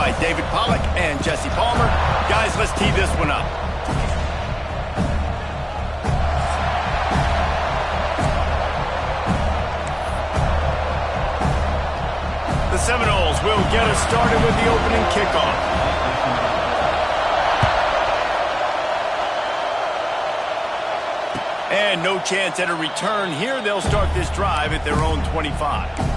by David Pollock and Jesse Palmer. Guys, let's tee this one up. The Seminoles will get us started with the opening kickoff. And no chance at a return here. They'll start this drive at their own 25.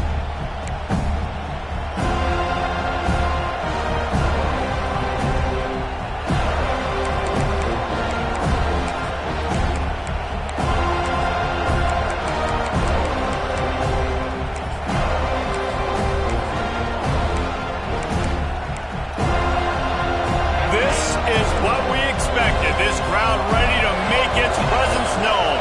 This is what we expected. This crowd ready to make its presence known.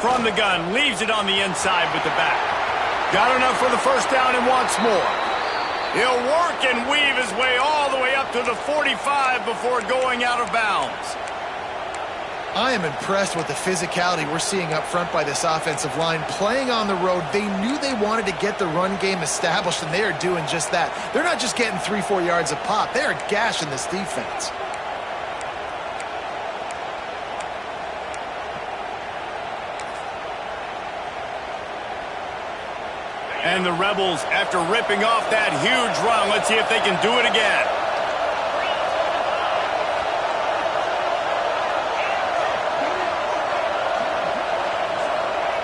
From the gun, leaves it on the inside with the back. Got enough for the first down and wants more. He'll work and weave his way all the way up to the 45 before going out of bounds. I am impressed with the physicality we're seeing up front by this offensive line. Playing on the road, they knew they wanted to get the run game established, and they are doing just that. They're not just getting 3-4 yards a pop. They are gashing this defense. And the Rebels, after ripping off that huge run, let's see if they can do it again.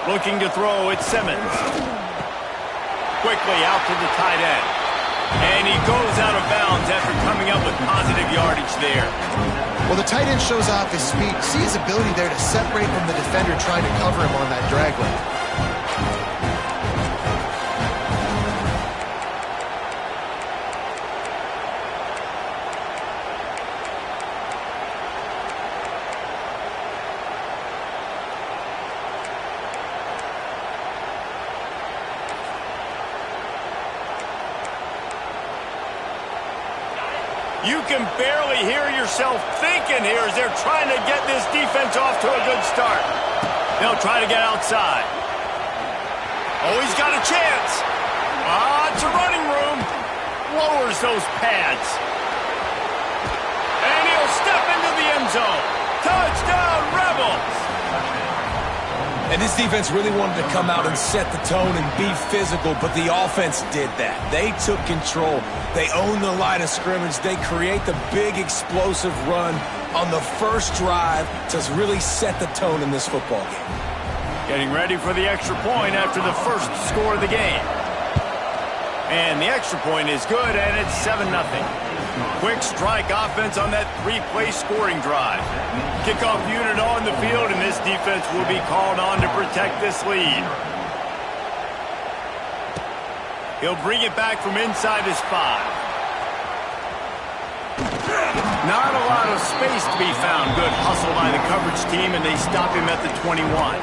Looking to throw, it's Simmons. Quickly out to the tight end. And he goes out of bounds after coming up with positive yardage there. Well, the tight end shows off his speed. See his ability there to separate from the defender trying to cover him on that drag route. You can barely hear yourself thinking here as they're trying to get this defense off to a good start. They'll try to get outside. Oh, he's got a chance. It's a running room. Lowers those pads. And he'll step into the end zone. Touchdown, Rebels! And this defense really wanted to come out and set the tone and be physical, but the offense did that. They took control. They owned the line of scrimmage. They create the big explosive run on the first drive to really set the tone in this football game. Getting ready for the extra point after the first score of the game. And the extra point is good, and it's 7-0. Quick strike offense on that 3-play scoring drive. Kickoff unit on the field, and this defense will be called on to protect this lead. He'll bring it back from inside his 5. Not a lot of space to be found. Good hustle by the coverage team, and they stop him at the 21.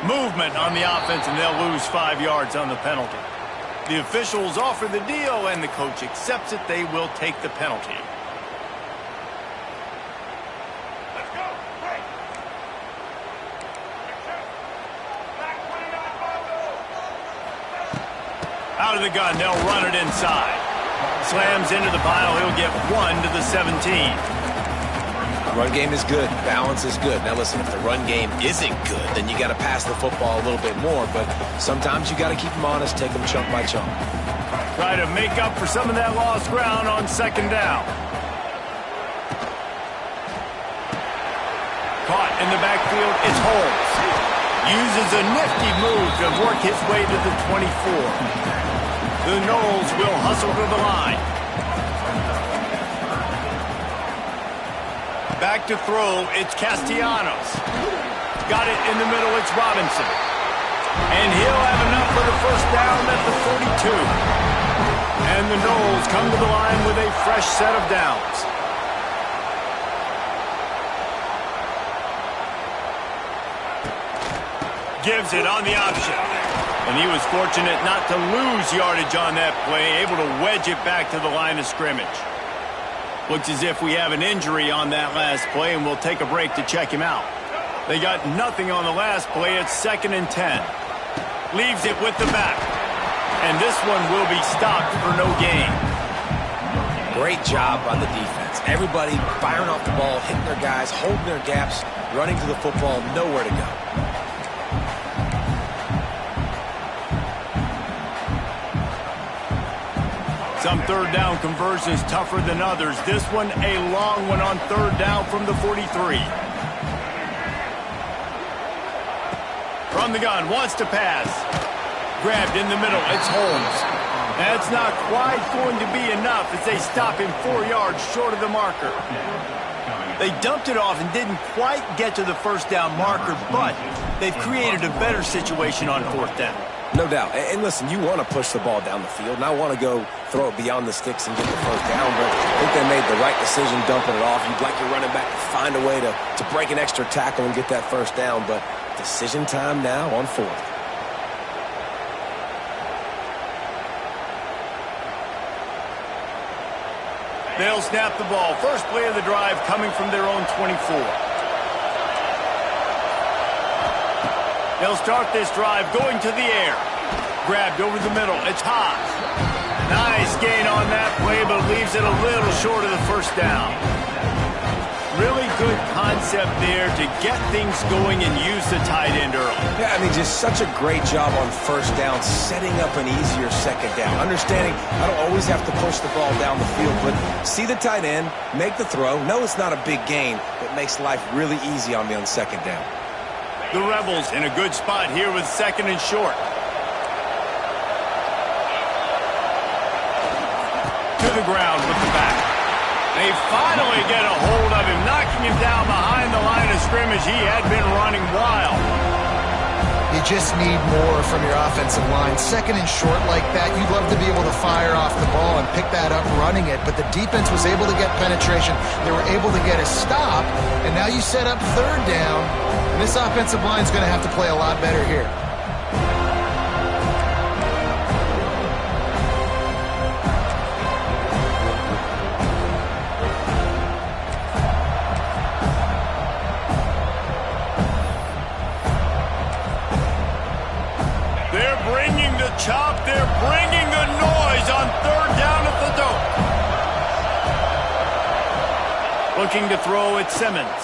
Movement on the offense, and they'll lose 5 yards on the penalty. The officials offer the deal, and the coach accepts it. They will take the penalty. Out of the gun, they'll run it inside. Slams into the pile. He'll get 1 to the 17. Run game is good. Balance is good. Now listen, if the run game isn't good, then you got to pass the football a little bit more. But sometimes you got to keep them honest, take them chunk by chunk. Try to make up for some of that lost ground on second down. Caught in the backfield, it's Holmes. Uses a nifty move to work his way to the 24. The Noles will hustle to the line. Back to throw, it's Castellanos. Got it in the middle, it's Robinson. And he'll have enough for the first down at the 42. And the Noles come to the line with a fresh set of downs. Gives it on the option. And he was fortunate not to lose yardage on that play, able to wedge it back to the line of scrimmage. Looks as if we have an injury on that last play, and we'll take a break to check him out. They got nothing on the last play. It's 2nd and 10. Leaves it with the back. And this one will be stopped for no gain. Great job by the defense. Everybody firing off the ball, hitting their guys, holding their gaps, running to the football, nowhere to go. Some third down conversions tougher than others. This one a long one on 3rd down from the 43. From the gun, wants to pass. Grabbed in the middle, it's Holmes. That's not quite going to be enough as they stop him 4 yards short of the marker. They dumped it off and didn't quite get to the first down marker, but they've created a better situation on 4th down. No doubt. And listen, you want to push the ball down the field, and I want to go throw it beyond the sticks and get the first down, but I think they made the right decision dumping it off. You'd like your running back to find a way to break an extra tackle and get that first down, but decision time now on 4th. They'll snap the ball. First play of the drive coming from their own 24. They'll start this drive going to the air. Grabbed over the middle. It's Haas. Nice gain on that play, but leaves it a little short of the first down. Really good concept there to get things going and use the tight end early. Yeah, I mean, just such a great job on first down, setting up an easier second down. Understanding I don't always have to push the ball down the field, but see the tight end, make the throw. No, it's not a big gain, but makes life really easy on me on second down. The Rebels in a good spot here with 2nd and short. To the ground with the back. They finally get a hold of him, knocking him down behind the line of scrimmage. He had been running wild. You just need more from your offensive line. 2nd and short like that, you'd love to be able to fire off the ball and pick that up running it, but the defense was able to get penetration. They were able to get a stop, and now you set up 3rd down, and this offensive line is going to have to play a lot better here. Chop, they're bringing the noise on 3rd down at the dome. Looking to throw at Simmons.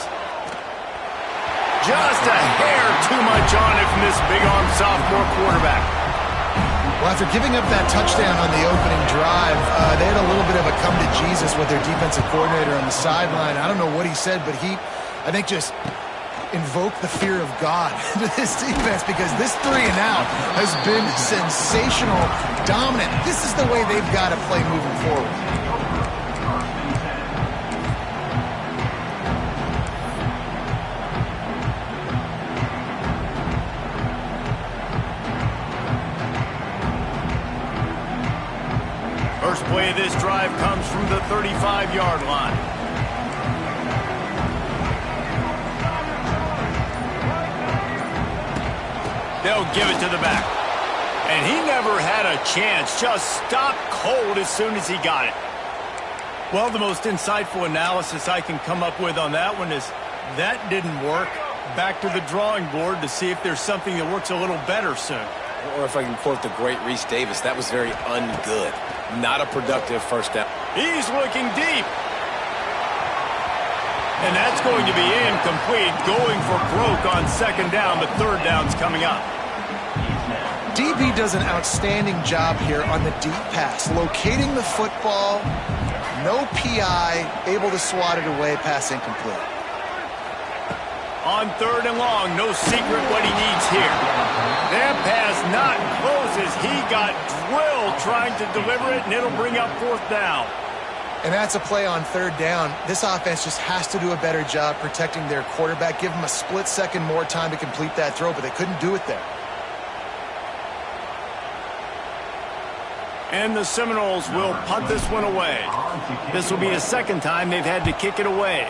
Just a hair too much on it from this big-arm sophomore quarterback. Well, after giving up that touchdown on the opening drive, they had a little bit of a come to Jesus with their defensive coordinator on the sideline. I don't know what he said, but he, I think, just invoke the fear of God to this defense, because this 3 and out has been sensational, dominant. This is the way they've got to play moving forward. First play of this drive comes from the 35-yard line. They'll give it to the back. And he never had a chance. Just stopped cold as soon as he got it. Well, the most insightful analysis I can come up with on that one is that didn't work. Back to the drawing board to see if there's something that works a little better soon. Or if I can quote the great Reese Davis, that was very ungood. Not a productive first down. He's looking deep. And that's going to be incomplete, going for broke on 2nd down, but 3rd down's coming up. DB does an outstanding job here on the deep pass, locating the football, no PI, able to swat it away, pass incomplete. On 3rd and long, no secret what he needs here. That pass not close as he got drilled trying to deliver it, and it'll bring up 4th down. And that's a play on 3rd down. This offense just has to do a better job protecting their quarterback. Give them a split second more time to complete that throw, but they couldn't do it there. And the Seminoles will punt this one away. This will be the second time they've had to kick it away.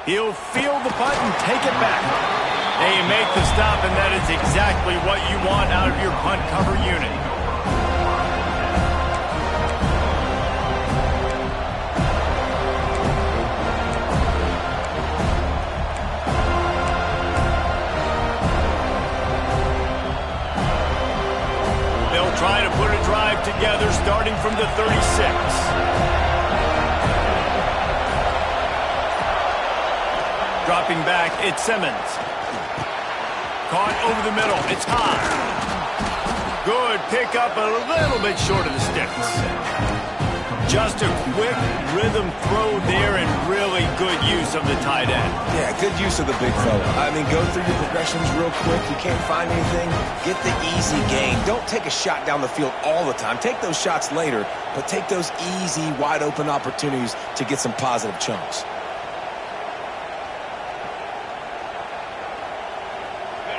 He'll field the punt and take it back. They make the stop, and that is exactly what you want out of your punt cover unit. They'll try to put a drive together starting from the 36. Dropping back, it's Simmons. Caught over the middle, it's high. Good pickup, a little bit short of the sticks. Just a quick rhythm throw there and really good use of the tight end. Yeah, good use of the big fella. I mean, go through your progressions real quick. You can't find anything, get the easy gain. Don't take a shot down the field all the time. Take those shots later, but take those easy, wide-open opportunities to get some positive chunks.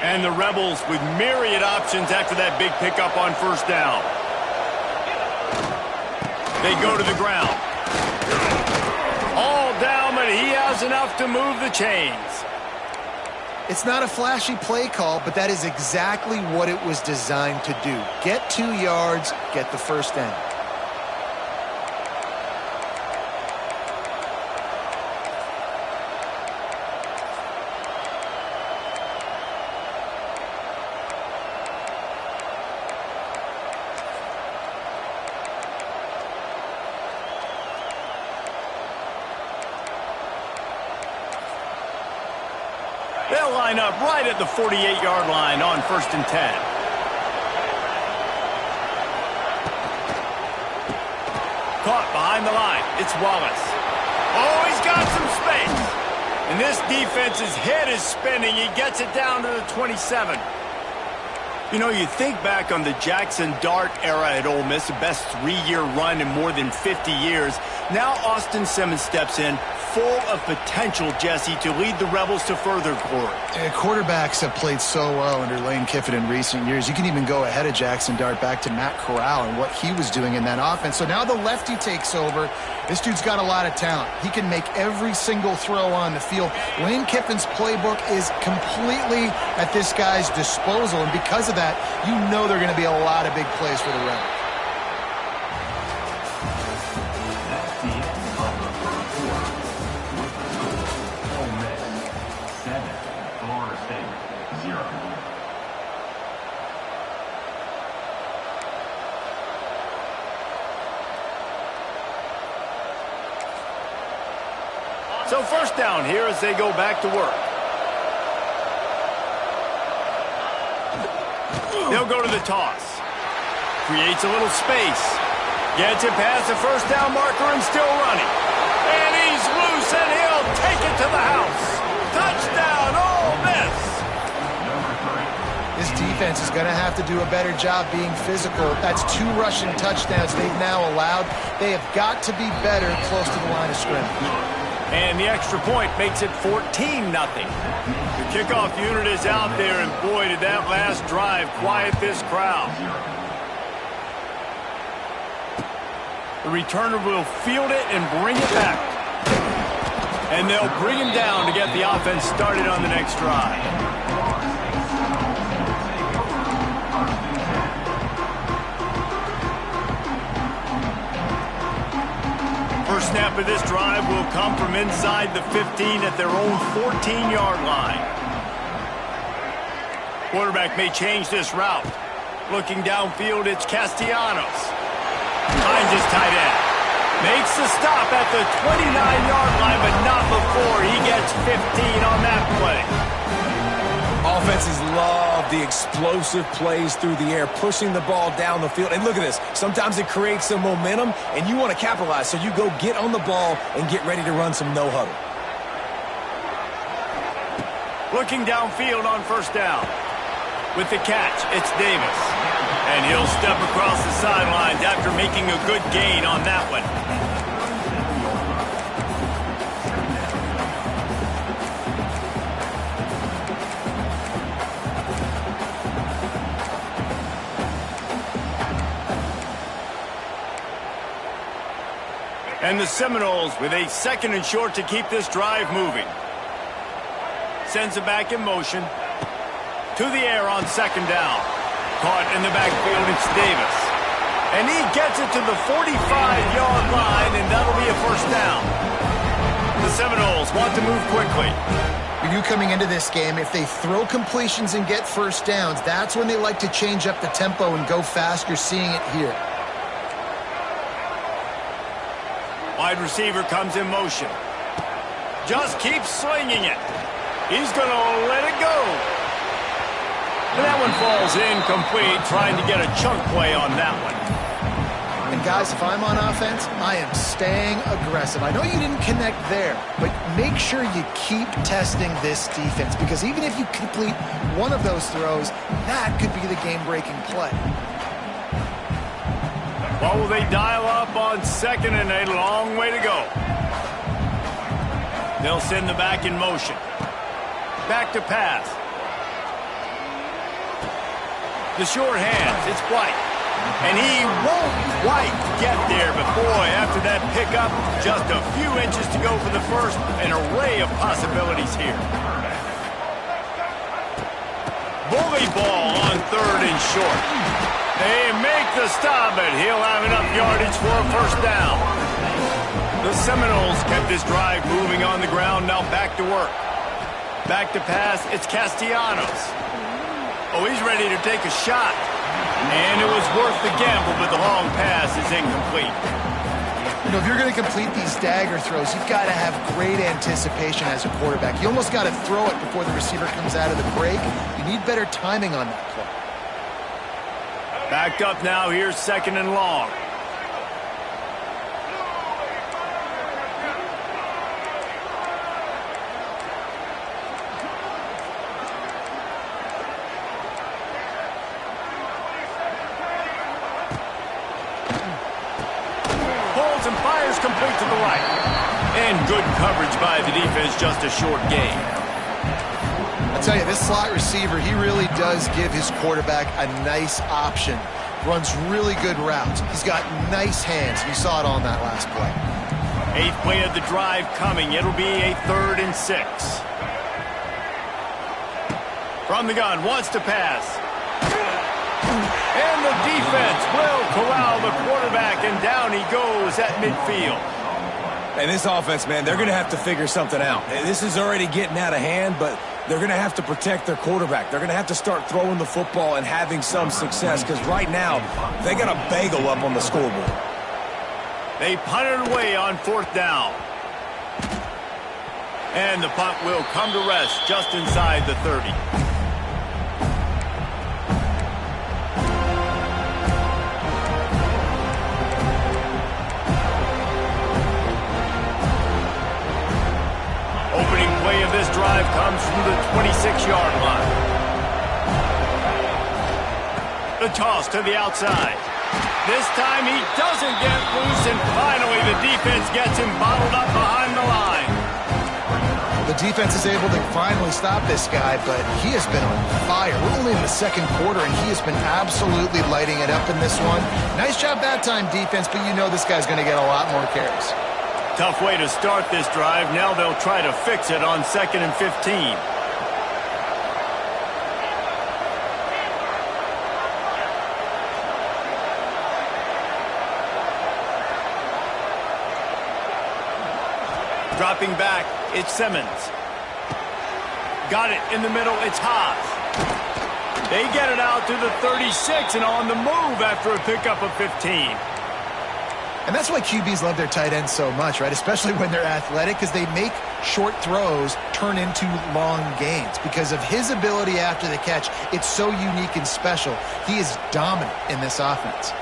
And the Rebels with myriad options after that big pickup on first down. They go to the ground. All down, but he has enough to move the chains. It's not a flashy play call, but that is exactly what it was designed to do. Get 2 yards, get the first down. They'll line up right at the 48-yard line on 1st and 10. Caught behind the line. It's Wallace. Oh, he's got some space. And this defense's head is spinning. He gets it down to the 27. You know, you think back on the Jackson Dart era at Ole Miss, the best 3-year run in more than 50 years. Now Austin Simmons steps in, full of potential, Jesse, to lead the Rebels to further glory. Quarterbacks have played so well under Lane Kiffin in recent years. You can even go ahead of Jackson Dart back to Matt Corral and what he was doing in that offense. So now the lefty takes over. This dude's got a lot of talent. He can make every single throw on the field. Lane Kiffin's playbook is completely at this guy's disposal, and because of that, you know there are going to be a lot of big plays for the Rebels. So first down here as they go back to work. They'll go to the toss. Creates a little space. Gets it past the first down marker and still running. And he's loose and he'll take it to the house. Touchdown, Ole Miss. This defense is going to have to do a better job being physical. That's 2 rushing touchdowns they've now allowed. They have got to be better close to the line of scrimmage. And the extra point makes it 14-0. The kickoff unit is out there, and boy, did that last drive quiet this crowd. The returner will field it and bring it back. And they'll bring him down to get the offense started on the next drive. First snap of this drive will come from inside the 15 at their own 14-yard line. Quarterback may change this route. Looking downfield, it's Castellanos. Finds his tight end. Makes the stop at the 29-yard line, but not before he gets 15 on that play. Offenses love the explosive plays through the air, pushing the ball down the field. And look at this. Sometimes it creates some momentum, and you want to capitalize. So you go get on the ball and get ready to run some no-huddle. Looking downfield on first down. With the catch, it's Davis. And he'll step across the sidelines after making a good gain on that one. And the Seminoles with a 2nd and short to keep this drive moving. Sends it back in motion. To the air on 2nd down. Caught in the backfield, it's Davis. And he gets it to the 45-yard line, and that'll be a 1st down. The Seminoles want to move quickly. We knew coming into this game, if they throw completions and get 1st downs, that's when they like to change up the tempo and go fast. You're seeing it here. Wide receiver comes in motion. Just keeps slinging it. He's going to let it go. And that one falls incomplete, trying to get a chunk play on that one. And guys, if I'm on offense, I am staying aggressive. I know you didn't connect there, but make sure you keep testing this defense, because even if you complete one of those throws, that could be the game-breaking play. Well, will they dial up on 2nd and a long way to go? They'll send the back in motion. Back to pass. The short hands, it's White. And he won't quite get there, but boy, after that pickup, just a few inches to go for the first. An array of possibilities here. Bully ball on 3rd and short. They make the stop, but he'll have enough yardage for a 1st down. The Seminoles kept this drive moving on the ground, now back to work. Back to pass, it's Castellanos. Oh, he's ready to take a shot. And it was worth the gamble, but the long pass is incomplete. You know, if you're going to complete these dagger throws, you've got to have great anticipation as a quarterback. You almost got to throw it before the receiver comes out of the break. You need better timing on that play. Backed up now, here's 2nd and long. Pulls and fires complete to the right. And good coverage by the defense, just a short gain. I'll tell you, this slot receiver, he really does give his quarterback a nice option. Runs really good routes. He's got nice hands. You saw it on that last play. 8th play of the drive coming. It'll be a 3rd and 6. From the gun, wants to pass. And the defense will corral the quarterback, and down he goes at midfield. And this offense, man, they're going to have to figure something out. This is already getting out of hand, but they're going to have to protect their quarterback. They're going to have to start throwing the football and having some success, because right now they got a bagel up on the scoreboard. They punt it away on 4th down. And the punt will come to rest just inside the 30. Opening play of this drive comes from the 26-yard line. The toss to the outside. This time he doesn't get loose, and finally the defense gets him bottled up behind the line. The defense is able to finally stop this guy, but he has been on fire. We're only in the 2nd quarter, and he has been absolutely lighting it up in this one. Nice job that time, defense, but you know this guy's going to get a lot more carries. Tough way to start this drive. Now they'll try to fix it on 2nd and 15. Dropping back, it's Simmons. Got it in the middle, it's Haas. They get it out to the 36 and on the move after a pickup of 15. And that's why QBs love their tight ends so much, right? Especially when they're athletic, because they make short throws turn into long gains. Because of his ability after the catch, it's so unique and special. He is dominant in this offense.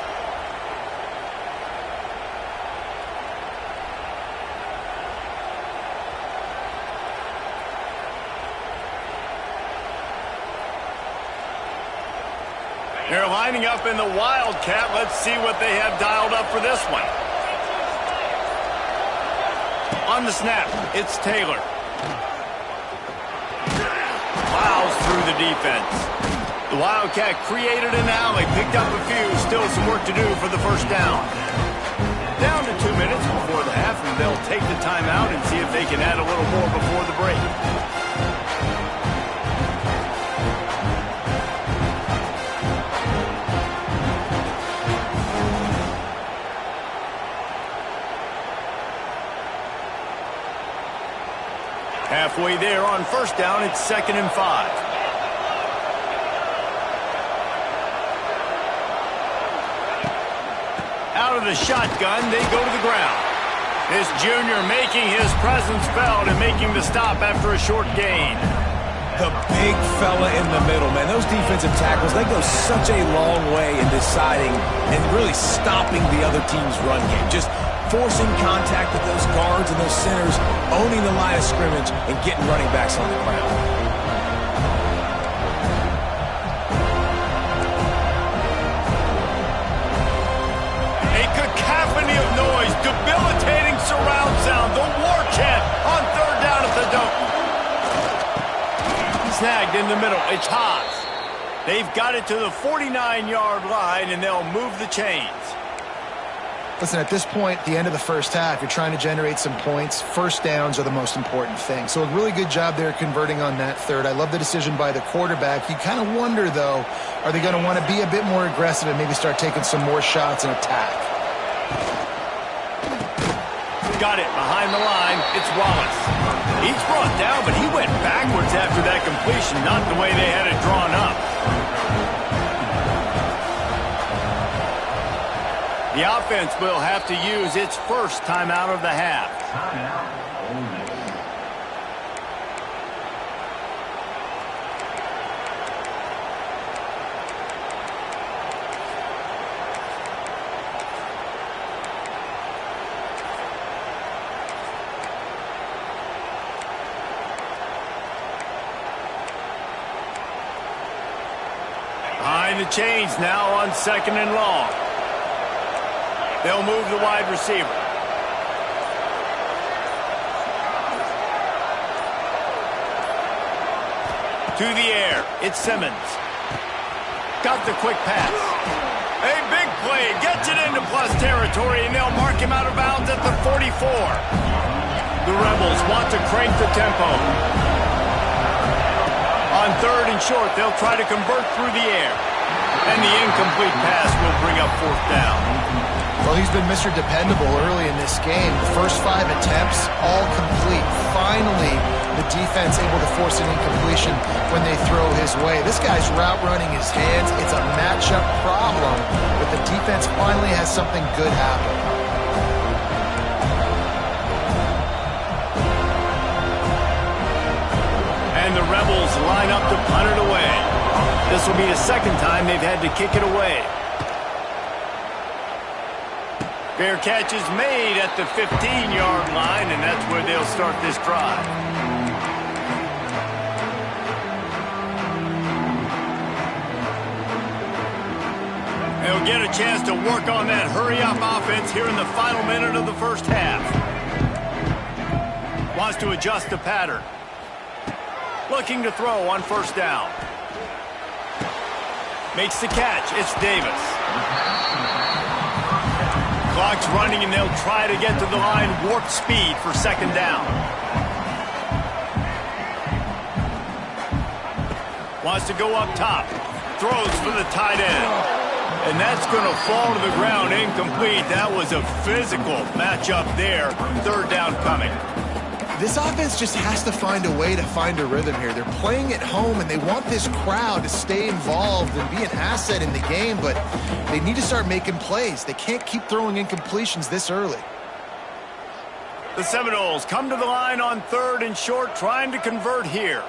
They're lining up in the Wildcat. Let's see what they have dialed up for this one. On the snap, it's Taylor. Plows through the defense. The Wildcat created an alley, picked up a few, still some work to do for the 1st down. Down to 2 minutes before the half, and they'll take the timeout and see if they can add a little more before the break. Halfway there on first down, it's 2nd and 5. Out of the shotgun, they go to the ground. This junior making his presence felt and making the stop after a short gain. The big fella in the middle, man. Those defensive tackles, they go such a long way in deciding and really stopping the other team's run game. Just forcing contact with those guards and those centers, owning the line of scrimmage, and getting running backs on the ground. A cacophony of noise, debilitating surround sound, the war chant on 3rd down at the Dome. Snagged in the middle, it's Haas. They've got it to the 49-yard line, and they'll move the chains. Listen, at this point, the end of the first half, you're trying to generate some points. First downs are the most important thing. So a really good job there converting on that third. I love the decision by the quarterback. You kind of wonder, though, are they going to want to be a bit more aggressive and maybe start taking some more shots and attack? Got it behind the line. It's Wallace. He's brought down, but he went backwards after that completion, not the way they had it drawn up. The offense will have to use its first timeout of the half. Behind the chains now on 2nd and long. They'll move the wide receiver. To the air, it's Simmons. Got the quick pass. A big play, gets it into plus territory, and they'll mark him out of bounds at the 44. The Rebels want to crank the tempo. On 3rd and short, they'll try to convert through the air. And the incomplete pass will bring up 4th down. Well, he's been Mr. Dependable early in this game. The first 5 attempts, all complete. Finally, the defense able to force an incompletion when they throw his way. This guy's route running his hands. It's a matchup problem, but the defense finally has something good happen. And the Rebels line up to punt it away. This will be the 2nd time they've had to kick it away. Fair catch is made at the 15-yard line, and that's where they'll start this drive. They'll get a chance to work on that hurry-up offense here in the final minute of the first half. Wants to adjust the pattern. Looking to throw on 1st down. Makes the catch. It's Davis. Clock's running, and they'll try to get to the line warp speed for 2nd down. Wants to go up top. Throws for the tight end. And that's going to fall to the ground incomplete. That was a physical matchup there. 3rd down coming. This offense just has to find a way to find a rhythm here. They're playing at home, and they want this crowd to stay involved and be an asset in the game, but they need to start making plays. They can't keep throwing incompletions this early. The Seminoles come to the line on 3rd and short, trying to convert here.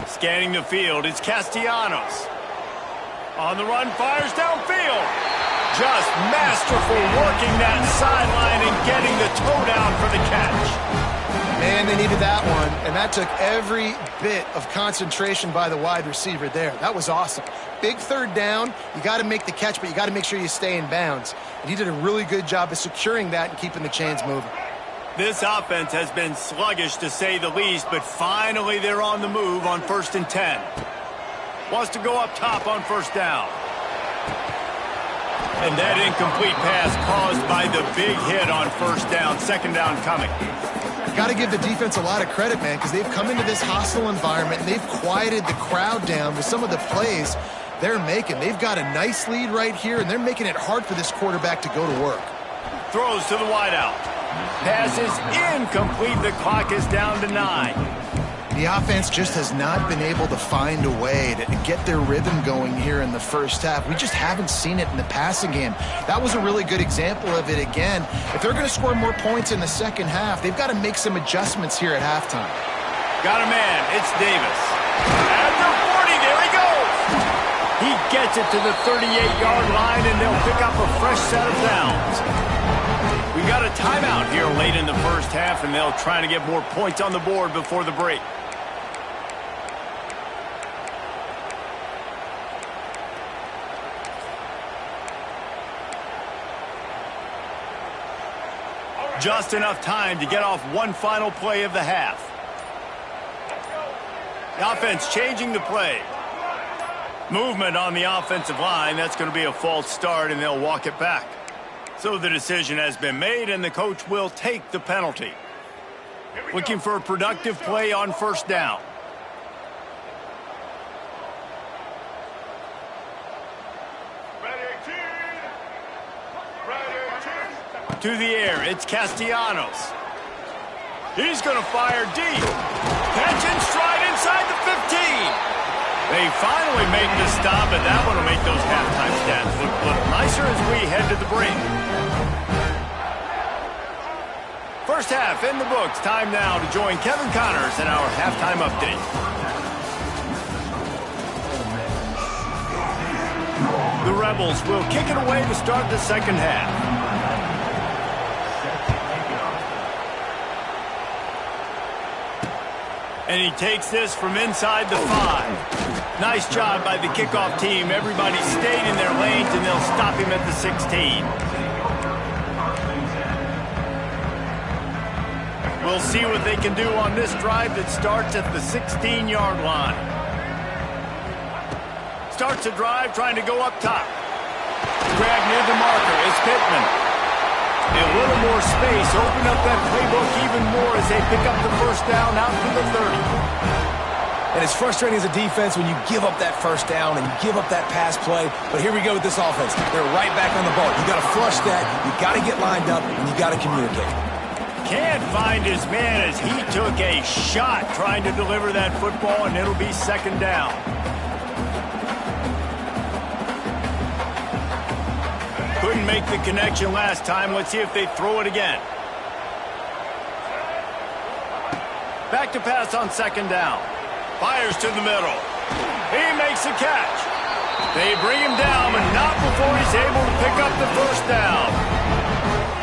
Scanning the field, it's Castellanos. On the run, fires downfield. Just masterful working that sideline and getting the toe down for the catch. Man, they needed that one, and that took every bit of concentration by the wide receiver there. That was awesome. Big 3rd down. You got to make the catch, but you got to make sure you stay in bounds. And he did a really good job of securing that and keeping the chains moving. This offense has been sluggish, to say the least, but finally they're on the move on 1st and 10. Wants to go up top on 1st down. And that incomplete pass caused by the big hit on first down, second down coming. Got to give the defense a lot of credit, man, because they've come into this hostile environment and they've quieted the crowd down with some of the plays they're making. They've got a nice lead right here, and they're making it hard for this quarterback to go to work. Throws to the wideout. Pass is incomplete. The clock is down to 9. The offense just has not been able to find a way to get their rhythm going here in the first half. We just haven't seen it in the passing game. That was a really good example of it again. If they're going to score more points in the second half, they've got to make some adjustments here at halftime. Got a man. It's Davis. At the 40, there he goes. He gets it to the 38-yard line, and they'll pick up a fresh set of downs. We got a timeout here late in the first half, and they'll try to get more points on the board before the break. Just enough time to get off one final play of the half. The offense changing the play. Movement on the offensive line. That's going to be a false start, and they'll walk it back. So the decision has been made, and the coach will take the penalty. Looking for a productive play on first down. To the air, it's Castellanos. He's going to fire deep. Catch and stride inside the 15. They finally make the stop, and that one will make those halftime stats look nicer as we head to the break. First half in the books. Time now to join Kevin Connors in our halftime update. The Rebels will kick it away to start the second half. And he takes this from inside the 5. Nice job by the kickoff team. Everybody stayed in their lanes, and they'll stop him at the 16. We'll see what they can do on this drive that starts at the 16-yard line. Starts a drive trying to go up top. Grab near the marker is Pittman. A little more space, open up that playbook even more as they pick up the first down out to the 30. And it's frustrating as a defense when you give up that first down and you give up that pass play. But here we go with this offense. They're right back on the ball. You got to flush that, you got to get lined up, and you got to communicate. Can't find his man as he took a shot trying to deliver that football, and it'll be second down. Couldn't make the connection last time. Let's see if they throw it again. Back to pass on second down. Fires to the middle. He makes a catch. They bring him down, but not before he's able to pick up the first down.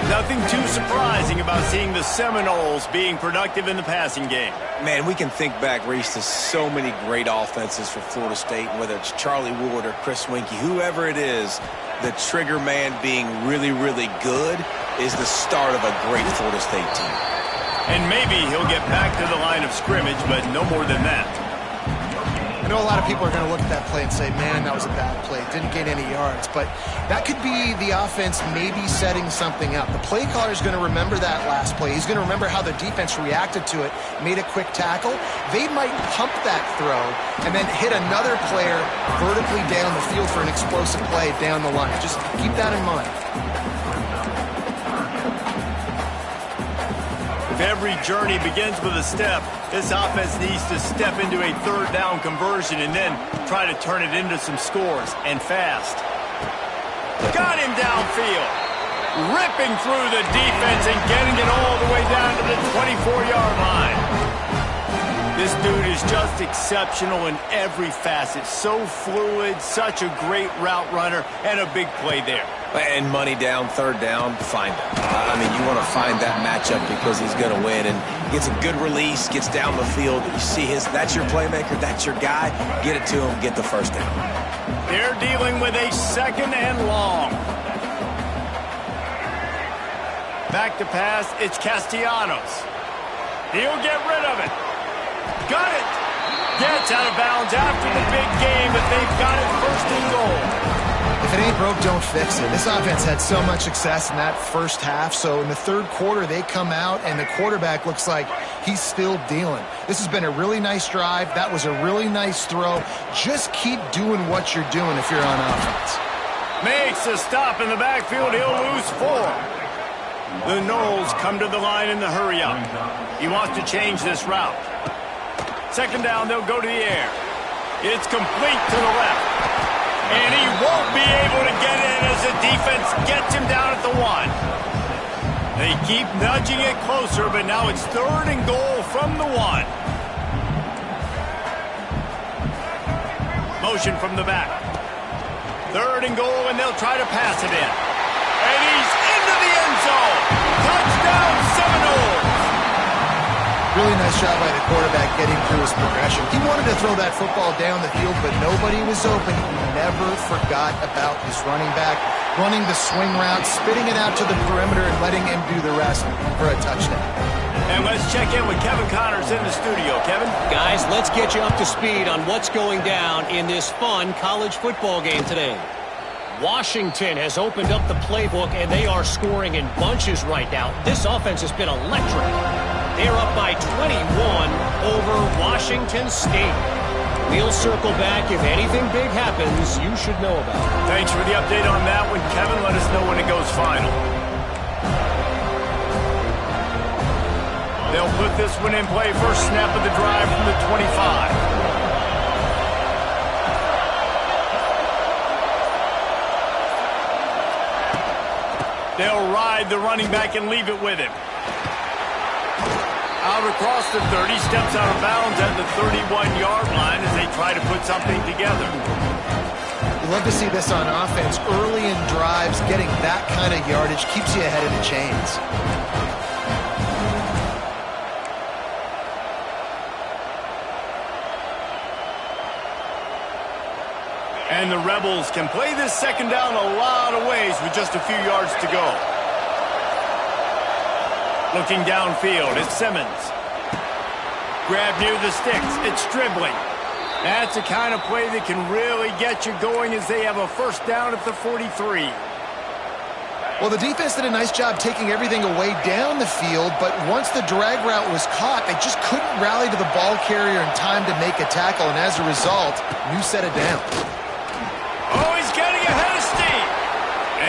Nothing too surprising about seeing the Seminoles being productive in the passing game. Man, we can think back, Reese, to so many great offenses for Florida State, whether it's Charlie Ward or Chris Winkie, whoever it is, the trigger man being really, really good is the start of a great Florida State team. And maybe he'll get back to the line of scrimmage, but no more than that. I know a lot of people are going to look at that play and say, man, that was a bad play. Didn't gain any yards. But that could be the offense maybe setting something up. The play caller is going to remember that last play. He's going to remember how the defense reacted to it, made a quick tackle. They might pump that throw and then hit another player vertically down the field for an explosive play down the line. Just keep that in mind. If every journey begins with a step, this offense needs to step into a third down conversion and then try to turn it into some scores, and fast. Got him downfield. Ripping through the defense and getting it all the way down to the 24-yard line. This dude is just exceptional in every facet. So fluid, such a great route runner, and a big play there. And money down, third down, find him. I mean, you want to find that matchup because he's going to win. And gets a good release, gets down the field. You see that's your playmaker, that's your guy. Get it to him, get the first down. They're dealing with a second and long. Back to pass, it's Castellanos. He'll get rid of it. Got it. Gets out of bounds after the big game, but they've got it first and goal. If it ain't broke, don't fix it. This offense had so much success in that first half, so in the third quarter, they come out, and the quarterback looks like he's still dealing. This has been a really nice drive. That was a really nice throw. Just keep doing what you're doing if you're on offense. Makes a stop in the backfield. He'll lose 4. The Noles come to the line in the hurry-up. He wants to change this route. Second down, they'll go to the air. It's complete to the left. And he won't be able to get in as the defense gets him down at the 1. They keep nudging it closer, but now it's 3rd and goal from the 1. Motion from the back. 3rd and goal, and they'll try to pass it in. And he's into the end zone. Touchdown, Seminoles. Really nice job by the quarterback getting through his progression. He wanted to throw that football down the field, but nobody was open. He never forgot about his running back, running the swing route, spitting it out to the perimeter, and letting him do the rest for a touchdown. And let's check in with Kevin Connors in the studio. Kevin? Guys, let's get you up to speed on what's going down in this fun college football game today. Washington has opened up the playbook, and they are scoring in bunches right now. This offense has been electric. They're up by 21 over Washington State. We'll circle back. If anything big happens, you should know about it. Thanks for the update on that one, Kevin. Let us know when it goes final. They'll put this one in play. First snap of the drive from the 25. They'll ride the running back and leave it with him. Out across the 30, steps out of bounds at the 31-yard line as they try to put something together. You love to see this on offense. Early in drives, getting that kind of yardage keeps you ahead of the chains. And the Rebels can play this second down a lot of ways with just a few yards to go. Looking downfield, it's Simmons. Grab near the sticks, it's Stribling. That's the kind of play that can really get you going as they have a first down at the 43. Well, the defense did a nice job taking everything away down the field, but once the drag route was caught, they just couldn't rally to the ball carrier in time to make a tackle, and as a result, new set of downs. Oh, he's getting ahead of steam.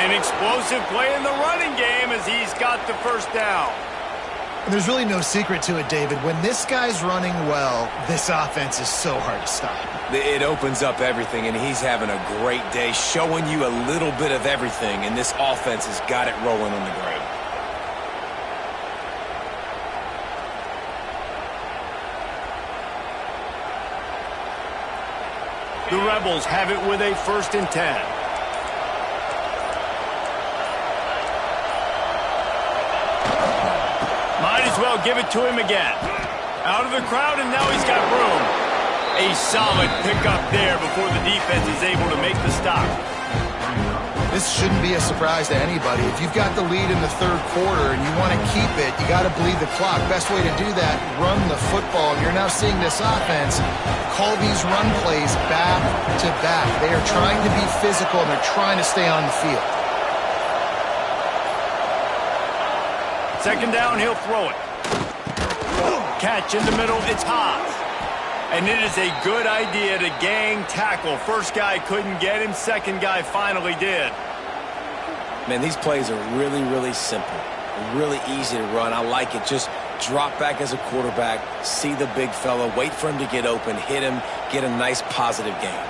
An explosive play in the running game as he's got the first down. And there's really no secret to it, David. When this guy's running well, this offense is so hard to stop. It opens up everything, and he's having a great day, showing you a little bit of everything, and this offense has got it rolling on the ground. The Rebels have it with a 1st and 10. Might as well give it to him again. Out of the crowd, and now he's got room. A solid pickup there before the defense is able to make the stop. This shouldn't be a surprise to anybody. If you've got the lead in the third quarter and you want to keep it, you got to bleed the clock. Best way to do that, run the football. You're now seeing this offense call these run plays back to back. They are trying to be physical, and they're trying to stay on the field. Second down, he'll throw it. Catch in the middle, it's Haas. And it is a good idea to gang tackle. First guy couldn't get him, second guy finally did. Man, these plays are really, really simple. Really easy to run. I like it. Just drop back as a quarterback, see the big fella, wait for him to get open, hit him, get a nice positive gain.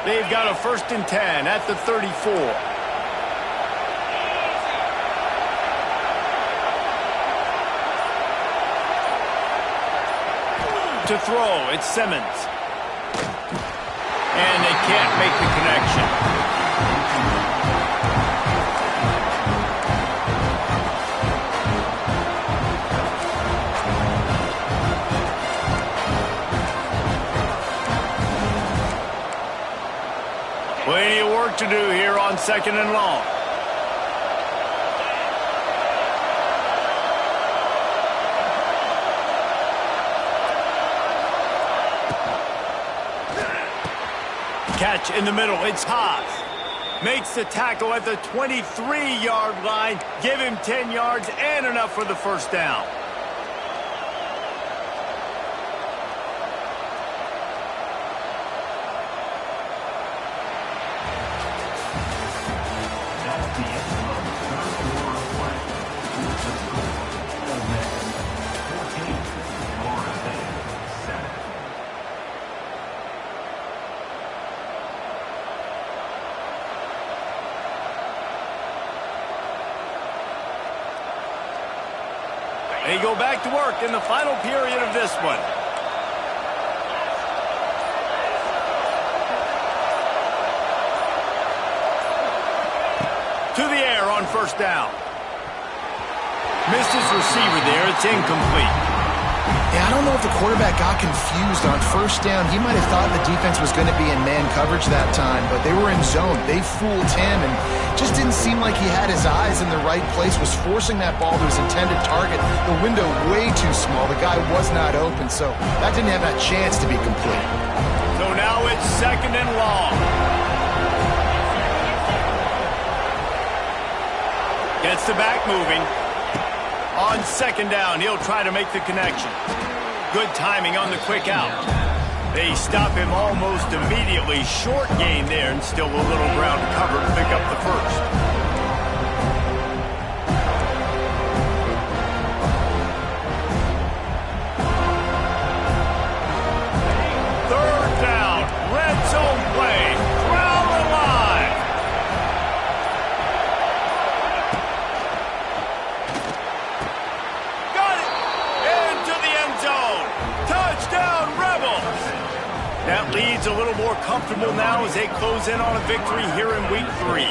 They've got a 1st and 10 at the 34. To throw, it's Simmons. And they can't make the connection. Plenty of work to do here on 2nd and long. Catch in the middle. It's Haas. Makes the tackle at the 23-yard line. Give him 10 yards and enough for the first down. They go back to work in the final period of this one. To the air on first down. Missed his receiver there. It's incomplete. Yeah, I don't know if the quarterback got confused on first down. He might have thought the defense was going to be in man coverage that time, but they were in zone. They fooled him and just didn't seem like he had his eyes in the right place, was forcing that ball to his intended target. The window way too small. The guy was not open, so that didn't have that chance to be complete. So now it's second and long. Gets the back moving. On second down, he'll try to make the connection. Good timing on the quick out. They stop him almost immediately. Short gain there, and still a little ground to cover to pick up the first. Third down, red zone play. Crowd alive. Got it! Into the end zone. Touchdown, Rebels! That lead's a little more comfortable now as they close in on a victory here in week 3.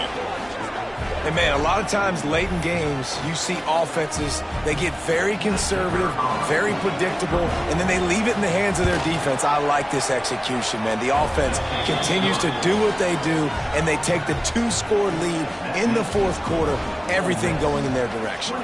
And man, a lot of times late in games, you see offenses, they get very conservative, very predictable, and then they leave it in the hands of their defense. I like this execution, man. The offense continues to do what they do, and they take the 2-score lead in the fourth quarter, everything going in their direction.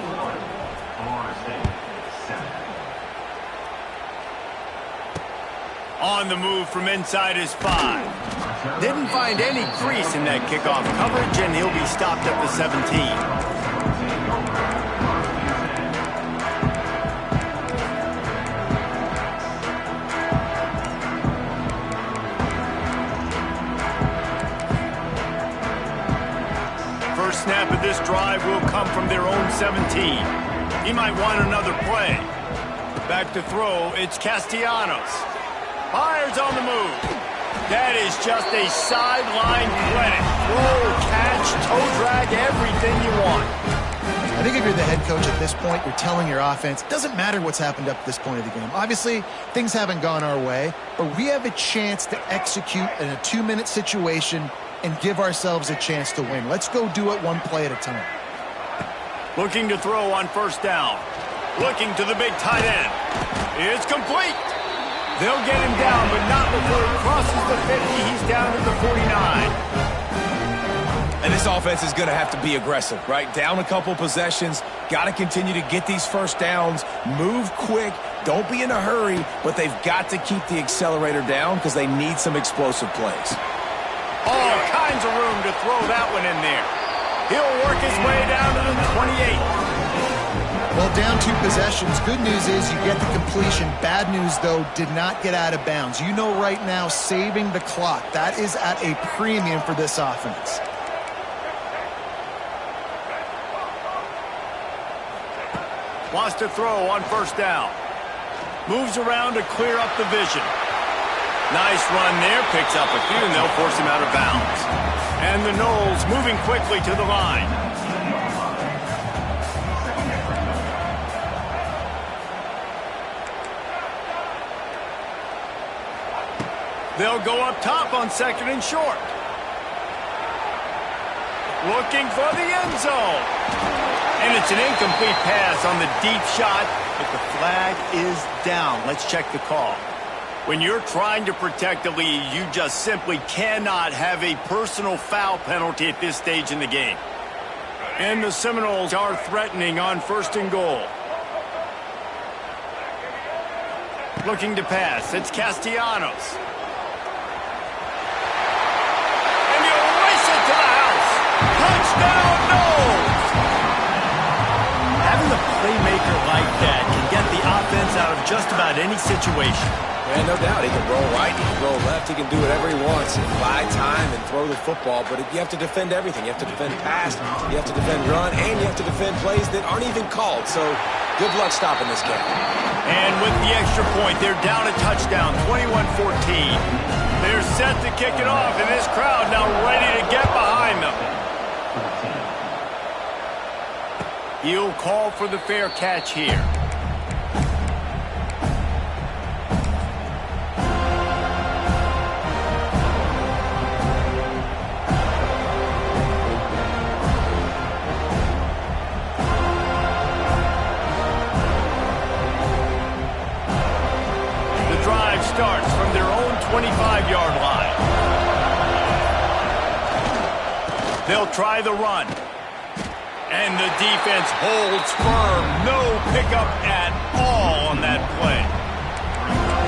On the move from inside his 5. Didn't find any crease in that kickoff coverage, and he'll be stopped at the 17. First snap of this drive will come from their own 17. He might want another play. Back to throw, it's Castellanos. Fires on the move. That is just a sideline clinic. Throw, catch, toe drag, everything you want. I think if you're the head coach at this point, you're telling your offense, it doesn't matter what's happened up to this point of the game. Obviously, things haven't gone our way, but we have a chance to execute in a 2-minute situation and give ourselves a chance to win. Let's go do it one play at a time. Looking to throw on first down. Looking to the big tight end. It's complete. They'll get him down, but not before he crosses the 50. He's down to the 49. And this offense is going to have to be aggressive, right? Down a couple possessions, got to continue to get these first downs, move quick, don't be in a hurry, but they've got to keep the accelerator down because they need some explosive plays. All kinds of room to throw that one in there. He'll work his way down to the 28. Well, down 2 possessions. Good news is you get the completion. Bad news, though, did not get out of bounds. You know right now, saving the clock. That is at a premium for this offense. Wants to throw on first down. Moves around to clear up the vision. Nice run there. Picks up a few, and they'll force him out of bounds. And the Noles moving quickly to the line. They'll go up top on second and short. Looking for the end zone. And it's an incomplete pass on the deep shot, but the flag is down. Let's check the call. When you're trying to protect a lead, you just simply cannot have a personal foul penalty at this stage in the game. And the Seminoles are threatening on first and goal. Looking to pass. It's Castellanos. touchdown, noles! Having a playmaker like that can get the offense out of just about any situation. Yeah, no doubt. He can roll right, he can roll left, he can do whatever he wants and buy time and throw the football, but you have to defend everything. You have to defend pass, you have to defend run, and you have to defend plays that aren't even called. So good luck stopping this guy. And with the extra point, they're down a touchdown, 21-14. They're set to kick it off, and this crowd now ready to get behind them. He'll call for the fair catch here. Starts from their own 25-yard line. They'll try the run. And the defense holds firm. No pickup at all on that play.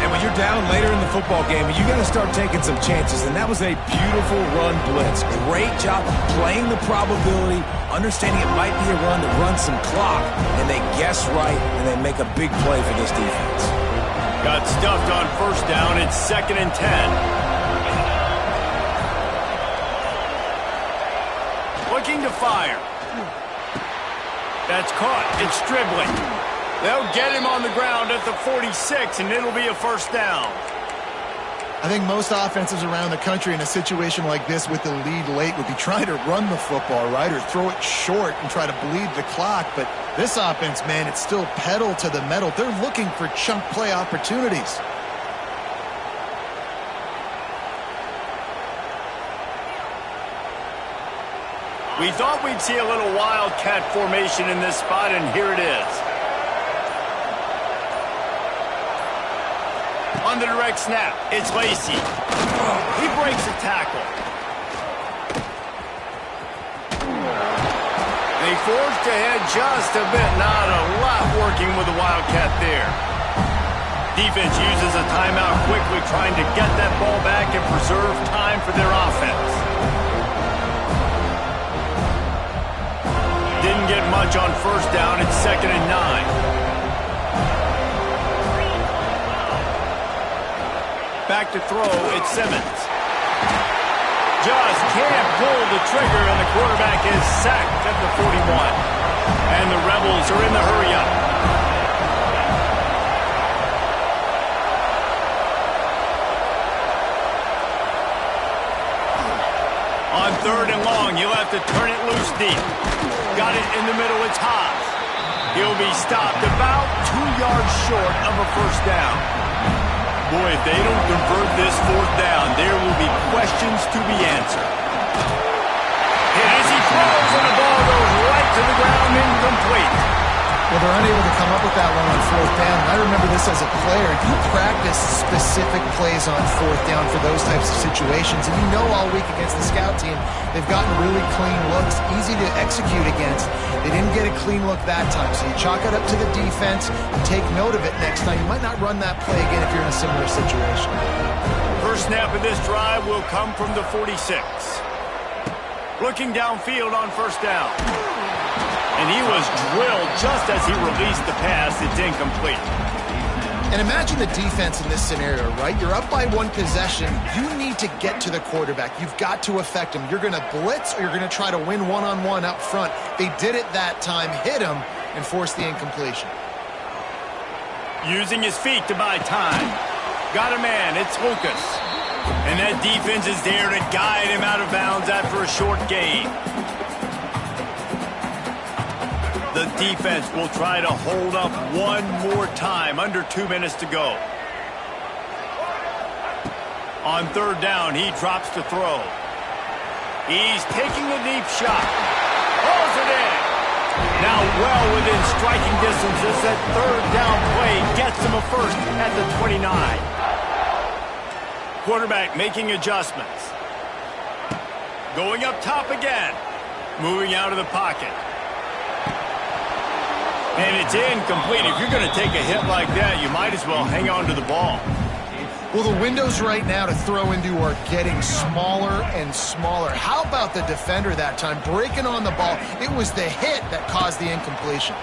And when you're down later in the football game, you got to start taking some chances. And that was a beautiful run blitz. Great job playing the probability, understanding it might be a run to run some clock. And they guess right, and they make a big play for this defense. Got stuffed on first down. It's 2nd and 10. Looking to fire. That's caught. It's dribbling. They'll get him on the ground at the 46, and it'll be a first down. I think most offenses around the country in a situation like this with the lead late would be trying to run the football, right, or throw it short and try to bleed the clock. But this offense, man, it's still pedal to the metal. They're looking for chunk play opportunities. We thought we'd see a little wildcat formation in this spot, and here it is. On the direct snap, it's Lacey. He breaks a tackle. They forged ahead just a bit. Not a lot working with the Wildcat there. Defense uses a timeout quickly, trying to get that ball back and preserve time for their offense. Didn't get much on first down. It's 2nd and 9. Back to throw, it's Simmons. Just can't pull the trigger, and the quarterback is sacked at the 41. And the Rebels are in the hurry-up. On 3rd and long, you'll have to turn it loose deep. Got it in the middle, it's Haas. He'll be stopped about 2 yards short of a first down. Boy, if they don't convert this 4th down, there will be questions to be answered. And as he throws, and the ball goes right to the ground, incomplete. Well, they're unable to come up with that one on 4th down. And I remember this as a player. You practice specific plays on 4th down for those types of situations. And you know all week against the scout team, they've gotten really clean looks, easy to execute against. They didn't get a clean look that time. So you chalk it up to the defense and take note of it next time. You might not run that play again if you're in a similar situation. First snap of this drive will come from the 46. Looking downfield on first down. And he was drilled just as he released the pass. It's incomplete. And imagine the defense in this scenario, right? You're up by 1 possession. You need to get to the quarterback. You've got to affect him. You're going to blitz or you're going to try to win one-on-one up front. They did it that time, hit him, and forced the incompletion. Using his feet to buy time. Got a man. It's Lucas. And that defense is there to guide him out of bounds after a short gain. The defense will try to hold up one more time. Under 2 minutes to go. On 3rd down, he drops to throw. He's taking a deep shot. Pulls it in. Now well within striking distance as that 3rd down play gets him a first at the 29. Quarterback making adjustments. Going up top again. Moving out of the pocket. And it's incomplete. If you're going to take a hit like that, you might as well hang on to the ball. Well, the windows right now to throw into are getting smaller and smaller. How about the defender that time breaking on the ball? It was the hit that caused the incompletion.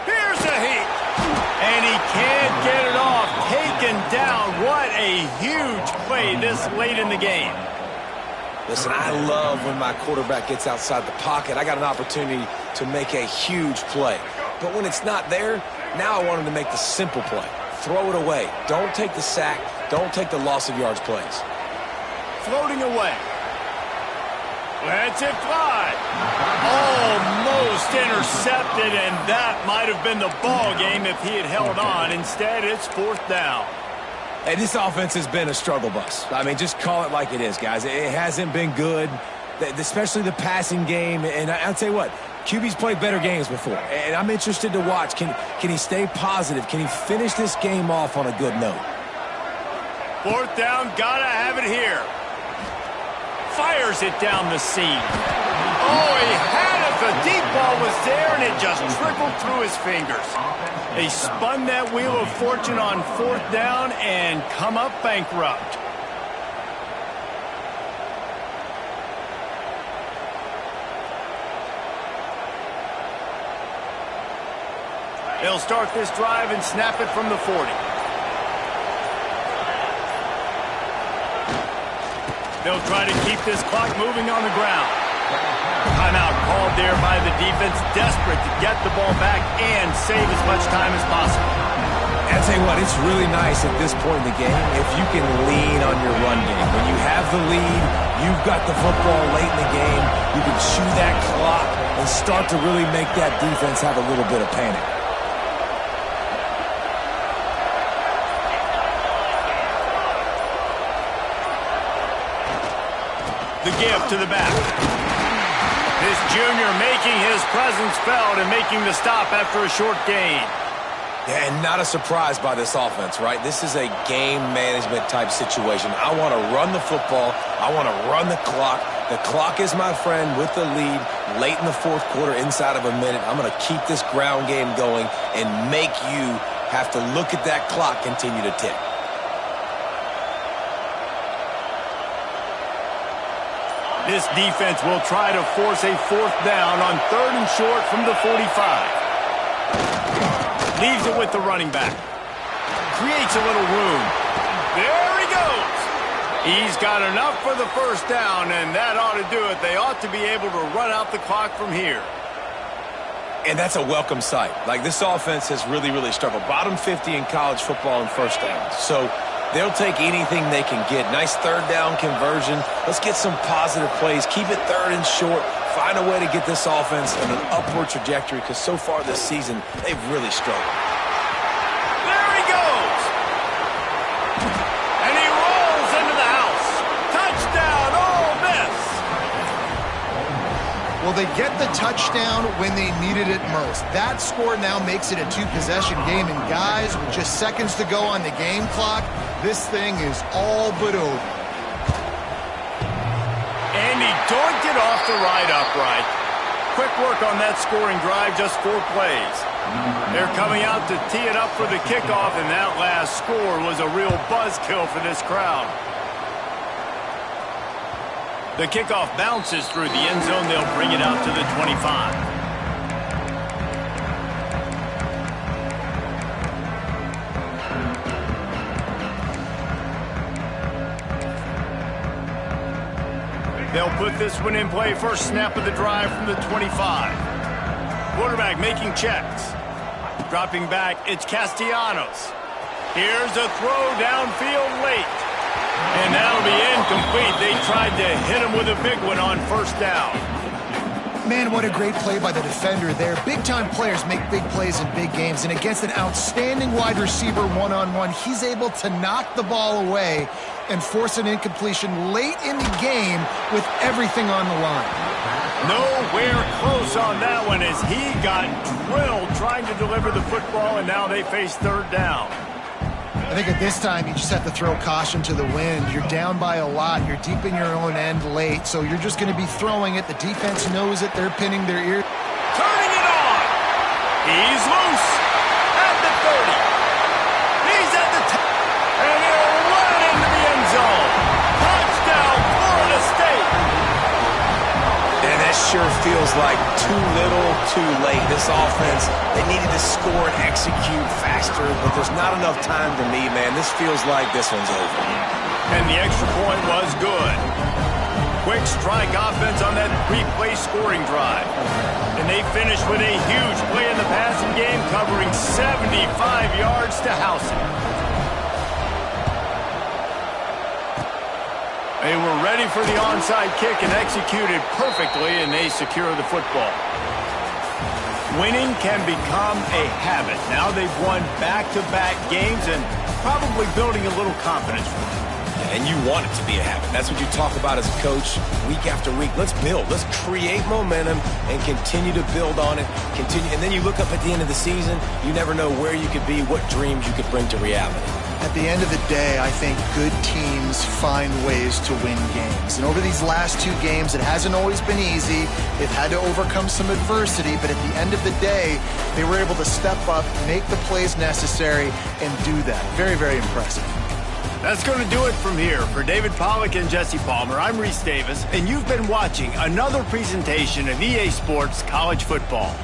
Here's a heat. And he can't get it off. Taken down. What a huge play this late in the game. Listen, I love when my quarterback gets outside the pocket. I got an opportunity to make a huge play. But when it's not there, now I want him to make the simple play. Throw it away. Don't take the sack. Don't take the loss of yards plays. Floating away. Lets it fly. Almost intercepted, and that might have been the ball game if he had held on. Instead, it's 4th down. Hey, this offense has been a struggle bus. I mean, just call it like it is, guys. It hasn't been good, especially the passing game. And I'll tell you what, QB's played better games before, and I'm interested to watch. Can he stay positive? Can he finish this game off on a good note? 4th down, gotta have it here. Fires it down the seam. Oh, he had it. The deep ball was there, and it just trickled through his fingers. They spun that wheel of fortune on 4th down and come up bankrupt. They'll start this drive and snap it from the 40. They'll try to keep this clock moving on the ground. Timeout called there by the defense, desperate to get the ball back and save as much time as possible. I'll tell you what, it's really nice at this point in the game if you can lean on your run game. When you have the lead, you've got the football late in the game, you can chew that clock and start to really make that defense have a little bit of panic. The give to the back. This junior making his presence felt and making the stop after a short gain. Yeah, and not a surprise by this offense, right? This is a game management type situation. I want to run the football. I want to run the clock. The clock is my friend with the lead late in the 4th quarter, inside of a minute. I'm going to keep this ground game going and make you have to look at that clock continue to tick. This defense will try to force a 4th down on 3rd and short from the 45. Leaves it with the running back. Creates a little room. There he goes. He's got enough for the 1st down, and that ought to do it. They ought to be able to run out the clock from here. And that's a welcome sight. Like, this offense has really, really struggled. Bottom 50 in college football in 1st downs. So they'll take anything they can get. Nice 3rd down conversion. Let's get some positive plays. Keep it 3rd and short. Find a way to get this offense on an upward trajectory because so far this season, they've really struggled. There he goes. And he rolls into the house. Touchdown, Ole Miss. Well, they get the touchdown when they needed it most. That score now makes it a 2-possession game. And guys, with just seconds to go on the game clock, this thing is all but over. And he donked it off the right upright. Quick work on that scoring drive, just 4 plays. They're coming out to tee it up for the kickoff, and that last score was a real buzzkill for this crowd. The kickoff bounces through the end zone. They'll bring it out to the 25. They'll put this one in play. First snap of the drive from the 25. Quarterback making checks. Dropping back, it's Castellanos. Here's a throw downfield late. And that'll be incomplete. They tried to hit him with a big one on 1st down. Man, what a great play by the defender there. Big-time players make big plays in big games, and against an outstanding wide receiver one-on-one, he's able to knock the ball away and force an incompletion late in the game with everything on the line. Nowhere close on that one as he got drilled trying to deliver the football, and now they face 3rd down. I think at this time, you just have to throw caution to the wind. You're down by a lot. You're deep in your own end late, so you're just going to be throwing it. The defense knows it. They're pinning their ear. Turning it on. He's loose at the 30. He's at the 10. And he'll run feels like too little, too late. This offense, they needed to score and execute faster, but there's not enough time for me, man. This feels like this one's over. And the extra point was good. Quick strike offense on that three-play scoring drive. And they finished with a huge play in the passing game, covering 75 yards to house it. They were ready for the onside kick and executed perfectly, and they secure the football. Winning can become a habit. Now they've won back-to-back games and probably building a little confidence for them. And you want it to be a habit. That's what you talk about as a coach week after week. Let's build. Let's create momentum and continue to build on it. And then you look up at the end of the season, you never know where you could be, what dreams you could bring to reality. At the end of the day, I think good teams find ways to win games. And over these last two games, it hasn't always been easy. They've had to overcome some adversity, but at the end of the day, they were able to step up, make the plays necessary, and do that. Very, very impressive. That's going to do it from here. For David Pollack and Jesse Palmer, I'm Reese Davis, and you've been watching another presentation of EA Sports College Football.